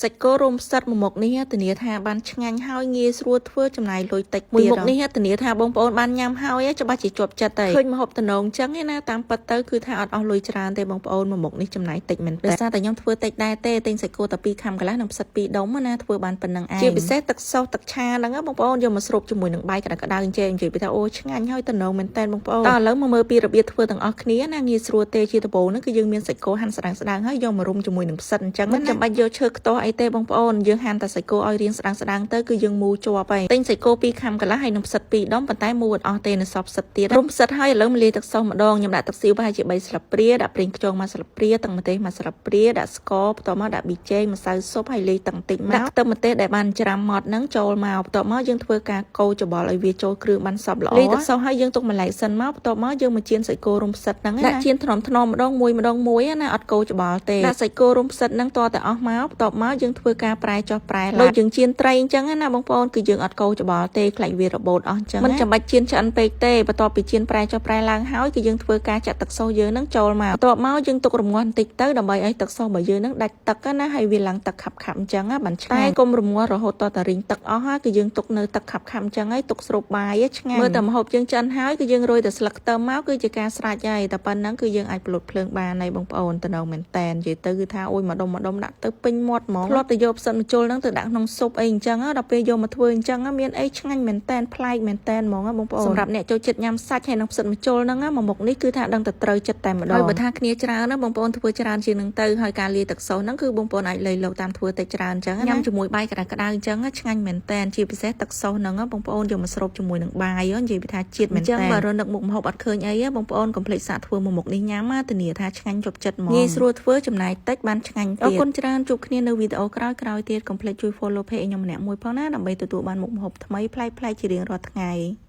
សាច់គោរំសិតមួយមុខនេះធានាថាបានឆ្ងាញ់ហើយងាយស្រួលធ្វើចំណាយលុយតិចមួយមុខនេះធានាថាបងប្អូនបានញ៉ាំហើយច្បាស់ជាជាប់ចិត្តតែឃើញម្ហូបតំណងចឹងឯណាតាមពិតទៅគឺថាអត់អស់លុយច្រើនទេបងប្អូនមួយមុខនេះចំណាយតិចមែនទេដោយសារតែខ្ញុំធ្វើតិចដែរទេទិញសាច់គោតែ2ខាំកន្លះនិងផ្សិត2ដុំណាធ្វើបានប៉ុណ្ណឹងឯងជាពិសេសទឹកសូសទឹកឆាហ្នឹងបងប្អូនយកមកស្រូបជាមួយនឹងបាយក្តៅៗអញ្ចឹងនិយាយពីថាអូឆ្ងាញ់ហើយតំណងមែនតើបងប្អូនតោះឥឡូវមកមើលពីរបៀបធ្វើទាំងអស់គ្នាណាងាយស្រួលទេជាដំបូងហ្នឹងគឺយើងមានសាច់គោហាន់ស្ដើងៗហើយយកមករុំជាមួយនឹងផ្សិតអញ្ចឹងមិនចាំបាច់យកឈើខ្ទាស់អីទេបងប្អូនយើងហាន់តែសាច់គោឲ្យរាងស្ដើងទៅគឺយើងមូលជាប់ហើយទិញសាច់គោ2ខាំកន្លះហើយនឹងផ្សិត2ដុំប៉ុន្តែមូលអត់អស់ទេនៅសល់ផ្សិតទៀតរុំផ្សិតហើយឥឡូវមកលាយទឹកសូសម្ដងខ្ញុំដាក់ទឹកស៊ីអ៊ីវប្រហែលជា3ស្លាបព្រាដាក់ប្រេងខ្យង1ស្លាបព្រាទឹកម្ទេស1ស្លាបព្រាដាក់ស្ករបន្ទាប់មកដាក់ប៊ីចេងម្សៅស៊ុបហើយលាយទឹកបន្តិចមកដាក់ខ្ទឹមម្ទេសដែលបានច្រាំម៉ត់ហ្នឹងចូលមកបន្ទាប់មកយើងធ្វើការកូរច្បល់ឲ្យវាចូលគ្រឿងបានសព្វល្អលាយទឹកសូហើយយើងទុកម្លែកសិនមកបន្ទាប់មកយើងមកចៀនសាច់គោរុំផ្សិតហ្នឹងដាក់ចៀនថ្នមម្ដងមួយណាអត់កូរច្បល់ទេដាក់សាច់គោរុំផ្សិតហ្នឹងតតែអស់មកបន្ទាប់មកយើងធ្វើការប្រែចុះប្រែឡើងយើងចៀនត្រីអញ្ចឹងណាបងប្អូនគឺយើងអត់កូរច្បល់ទេខ្លាចវារបូតអស់អញ្ចឹងមិនចាំបាច់ចៀនឆ្អិនពេកទេបន្ទាប់ពីចៀនប្រែចុះប្រែឡើងហើយគឺយើងធ្វើការចាក់ទឹកសូសយើងនឹងចូលមកបន្ទាប់មកយើងទុករម្ងាស់បន្តិចទៅដើម្បីឲ្យទឹកសូសរបស់យើងនឹងដាច់ទឹកណាហើយវាឡើងទឹកខាប់អញ្ចឹងបានឆ្ងាញ់តែកុំរម្ងាស់រហូតតតែរីងទឹកអស់គឺយើងទុកនៅទឹកខាប់អញ្ចឹងហើយទុកស្រូបបាយឆ្ងាញ់មើលតែម្ហូបយើងឆ្អិនហើយគឺយើងរោយតែស្លឹកខ្ទឹមមកគឺជាការស្រេចហើយតែប៉ុណ្្នឹងគឺយើងអាចផ្លត់ភ្លើងបានហើយបងប្អូនតំណងមែនតែននិយាយទៅគឺថាអូយម្ដុំដាក់ទៅពេញមាត់ហ្មងធ្លាប់ទៅយកផ្សិតម្ជុលហ្នឹងទៅដាក់ក្នុងស៊ុបអីអញ្ចឹងដល់ពេលយកមកធ្វើអញ្ចឹងមានអីឆ្ងាញ់មែនតែនប្លែកមែនតែនហ្មងបងប្អូនសម្រាប់អ្នកចូលចិត្តញ៉ាំសាច់ហើយនឹងផ្សិតម្ជុលហ្នឹងមួយមុខនេះគឺថាដឹងតែត្រូវចិត្តតែម្ដងហើយបើថាគ្នាច្រើនណាបងប្អូនធ្វើច្រើនជាងនឹងទៅហើយការលាយទឹកសូសហ្នឹងគឺបងប្អូនអាចលៃលោកតាមធ្វើតែច្រើនអញ្ចឹងញ៉ាំជាមួយបាយក្តៅៗអញ្ចឹងឆ្ងាញ់មែនតែនជាពិសេសទឹកសូសហ្នឹងបងប្អូនយកមកស្រូបជាមួយនឹងបាយនិយាយថាជាតិមែនតែនអញ្ចឹងបើរនឹកមុខម្ហូបអត់ឃើញអីបងប្អូនកុំភ្លេចសាកធ្វើមួយមុខនេះញ៉ាំធានាថាឆ្ងាញ់ជាប់ចិត្តហ្មងងាយស្រួលធ្វើចំណាយតិចបានឆ្ងាញ់ទៀតអរគុណច្រើនជួបគ្នានៅវីដេអូក្រោយទៀតកុំភ្លេចជួយ follow page ខ្ញុំម្នាក់មួយផងណាដើម្បីទទួលបានមុខម្ហូបថ្មីប្លែកៗជារៀងរាល់ថ្ងៃ